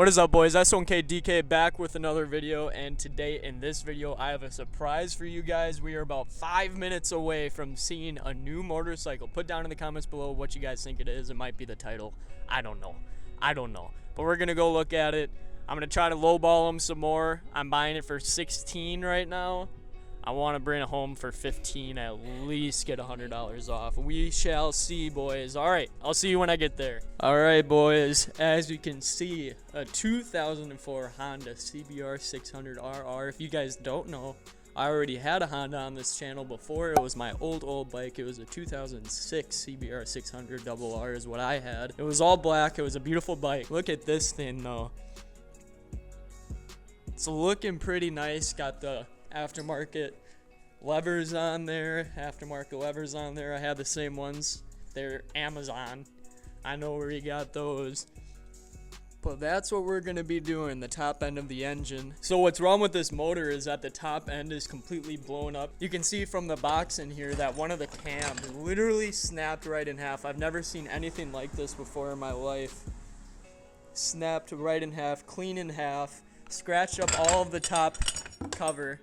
What is up, boys? S1K DK back with another video, and today in this video I have a surprise for you guys. We are about 5 minutes away from seeing a new motorcycle. Put down in the comments below what you guys think it is. It might be the title. I don't know, but we're gonna go look at it. I'm gonna try to lowball them some more. I'm buying it for 16 right now. I want to bring it home for 15, at least get $100 off. We shall see, boys. All right, I'll see you when I get there. All right, boys, as you can see, a 2004 Honda CBR 600RR. If you guys don't know, I already had a Honda on this channel before. It was my old bike. It was a 2006 CBR 600RR is what I had. It was all black. It was a beautiful bike. Look at this thing, though. It's looking pretty nice. Got the aftermarket levers on there, I have the same ones. They're Amazon. I know where you got those. But that's what we're gonna be doing, the top end of the engine. So what's wrong with this motor is that the top end is completely blown up. You can see from the box in here that one of the cams literally snapped right in half. I've never seen anything like this before in my life. Snapped right in half, clean in half, scratched up all of the top cover.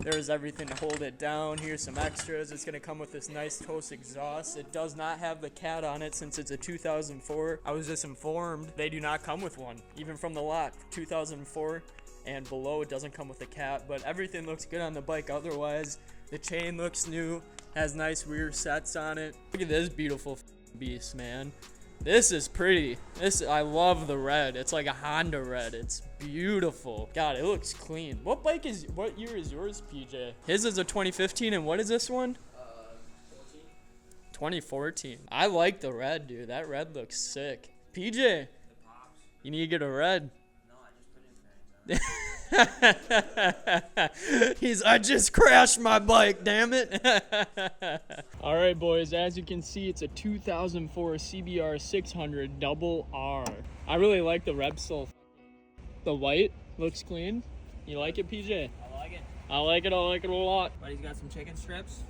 There's everything to hold it down. Here's some extras. It's gonna come with this nice Toast exhaust. It does not have the cat on it since it's a 2004. I was just informed they do not come with one, even from the lot. 2004 and below, it doesn't come with a cat, but everything looks good on the bike otherwise. The chain looks new, has nice rear sets on it. Look at this beautiful beast, man. This is pretty. I love the red. It's like a Honda red. It's beautiful. God, it looks clean. What year is yours, PJ? His is a 2015, and what is this one? 2014. I like the red, dude. That red looks sick. PJ, you need to get a red. No, I just put in frames. I just crashed my bike, damn it. All right, boys, as you can see, it's a 2004 CBR 600RR. I really like the Repsol. The white looks clean. You like it, PJ? I like it. I like it a lot. But he's got some chicken strips.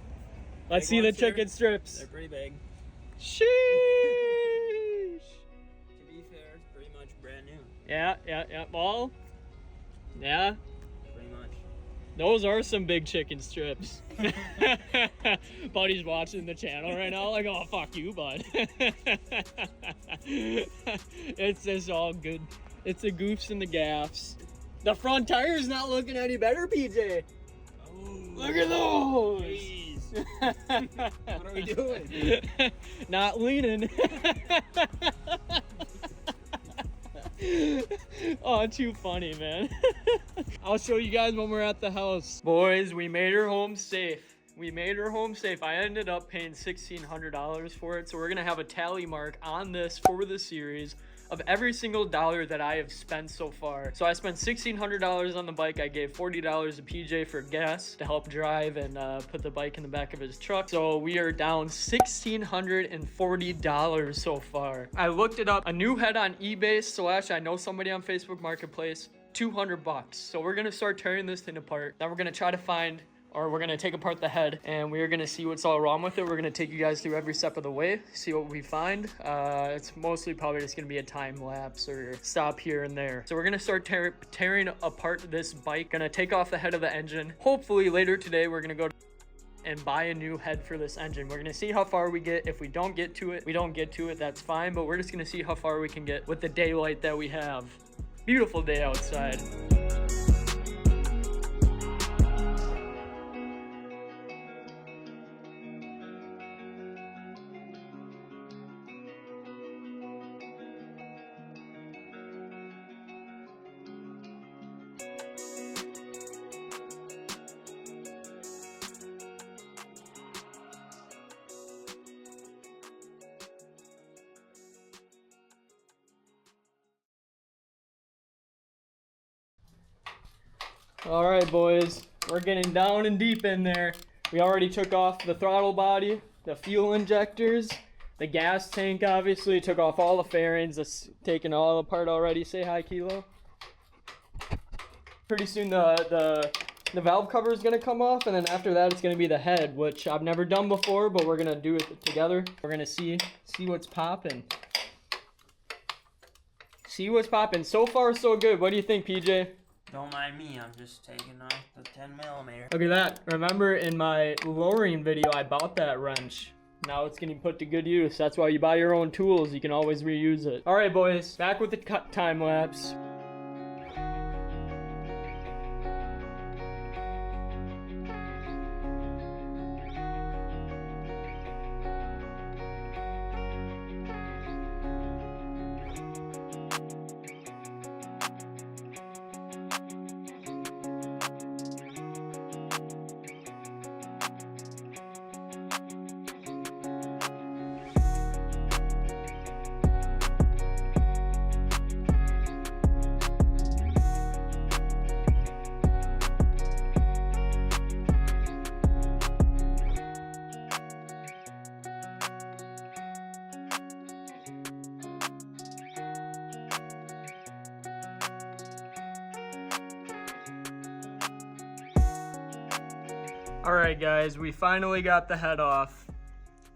Let's see the chicken strips. They're pretty big. Sheesh. To be fair, it's pretty much brand new. Yeah. Well, yeah. Pretty much. Those are some big chicken strips. Buddy's watching the channel right now like, oh, fuck you, bud. It's just all good. It's the goofs and the gaffs. The front tire's not looking any better, PJ. Oh, Look at those. Jeez. What are we doing? Not leaning. Oh, too funny, man. I'll show you guys when we're at the house. Boys, we made her home safe. I ended up paying $1,600 for it, so we're gonna have a tally mark on this for the series of every single dollar that I have spent so far. So I spent $1,600 on the bike. I gave $40 to PJ for gas to help drive and put the bike in the back of his truck. So we are down $1,640 so far. I looked it up. A new head on eBay / I know somebody on Facebook Marketplace, $200. So we're gonna start tearing this thing apart. Then we're gonna try to find, or we're gonna take apart the head, and we're gonna see what's all wrong with it. We're gonna take you guys through every step of the way, see what we find. It's mostly probably just gonna be a time lapse or stop here and there. So we're gonna start tearing apart this bike. Gonna take off the head of the engine. Hopefully later today we're gonna go and buy a new head for this engine. We're gonna see how far we get. If we don't get to it, that's fine, but we're just gonna see how far we can get with the daylight that we have. Beautiful day outside. All right, boys, we're getting down and deep in there. We already took off the throttle body, the fuel injectors, the gas tank, obviously. Took off all the fairings. It's taken all apart already. Say hi, Kilo. Pretty soon the valve cover is going to come off, and then after that it's going to be the head, which I've never done before, but we're going to do it together. We're going to see what's popping. see what's popping. So far, so good. What do you think, PJ? Don't mind me, I'm just taking off the 10mm. Look at that. Remember in my lowering video, I bought that wrench. Now it's getting put to good use. That's why you buy your own tools. You can always reuse it. All right, boys. Back with the cut time lapse. Alright guys, we finally got the head off.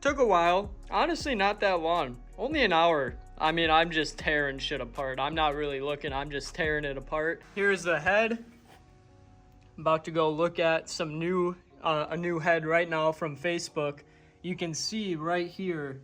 Took a while. Honestly, not that long. Only an hour. I mean, I'm just tearing shit apart. I'm not really looking, I'm just tearing it apart. Here's the head. I'm about to go look at some a new head right now from Facebook. You can see right here,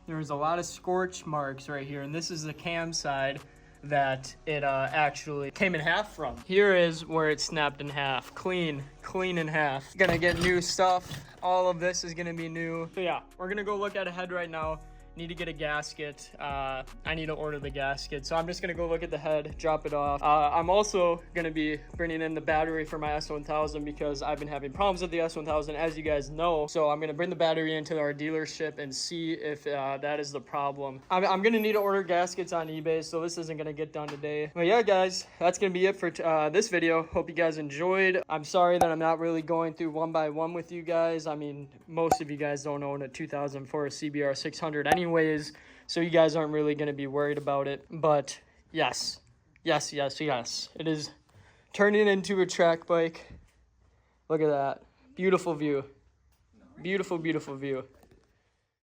there's a lot of scorch marks right here, and this is the cam side that it actually came in half from. Here is where it snapped in half. Clean in half. Gonna get new stuff. All of this is gonna be new. So yeah, we're gonna go look at a head right now. Need to get a gasket. I need to order the gasket. So I'm just gonna go look at the head, drop it off. I'm also gonna be bringing in the battery for my S1000 because I've been having problems with the S1000, as you guys know. So I'm gonna bring the battery into our dealership and see if that is the problem. I'm gonna need to order gaskets on eBay, so this isn't gonna get done today. But yeah, guys, that's gonna be it for this video. Hope you guys enjoyed. I'm sorry that I'm not really going through one by one with you guys. I mean, most of you guys don't own a 2004 CBR 600 anyways, so you guys aren't really going to be worried about it. But yes, it is turning into a track bike. Look at that. Beautiful view. Beautiful view.